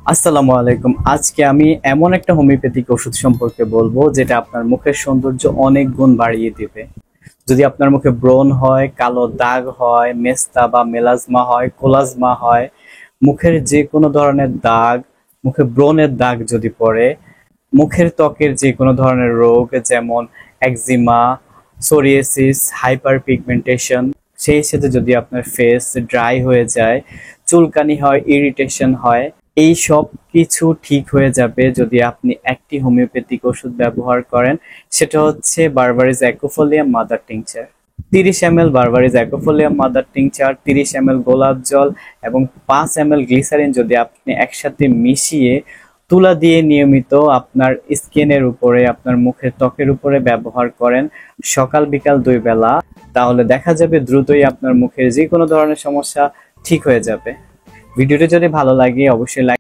আসসালামু আলাইকুম। আজকে আমি এমন একটা হোমিওপ্যাথিক ওষুধ সম্পর্কে বলবো যেটা আপনার মুখের সৌন্দর্য অনেক গুণ বাড়িয়ে দিবে। যদি আপনার মুখে ব্রণ হয়, কালো দাগ হয়, মেস্তা বা মেলাজমা হয়, কোলাজমা হয়, মুখের যে কোনো ধরনের দাগ, মুখে ব্রণের দাগ যদি পড়ে, মুখের ত্বকের যে কোনো ধরনের রোগ যেমন একজিমা, সোরিয়াসিস, হাইপার পিগমেন্টেশন, সেই সাথে যদি আপনার ফেস ড্রাই হয়ে যায়, চুলকানি হয়, ইরিটেশন হয়, এই সব কিছু ঠিক হয়ে যাবে যদি আপনি একটি হোমিওপ্যাথিক ওষুধ ব্যবহার করেন। সেটা হচ্ছে Berberis aquifolium mother tincture. 30 ml Berberis aquifolium mother tincture, 30 ml গোলাপ জল এবং 5 ml গ্লিসারিন যদি আপনি একসাথে মিশিয়ে তুলা দিয়ে নিয়মিত আপনার স্কিনের উপরে, আপনার মুখের ত্বকের উপরে ব্যবহার করেন সকাল বিকাল 2 বেলা, তাহলে দেখা যাবে দ্রুতই আপনার মুখের যে কোনো ধরনের সমস্যা ঠিক হয়ে যাবে। ভিডিওটি যদি ভালো লাগে অবশ্যই লাইক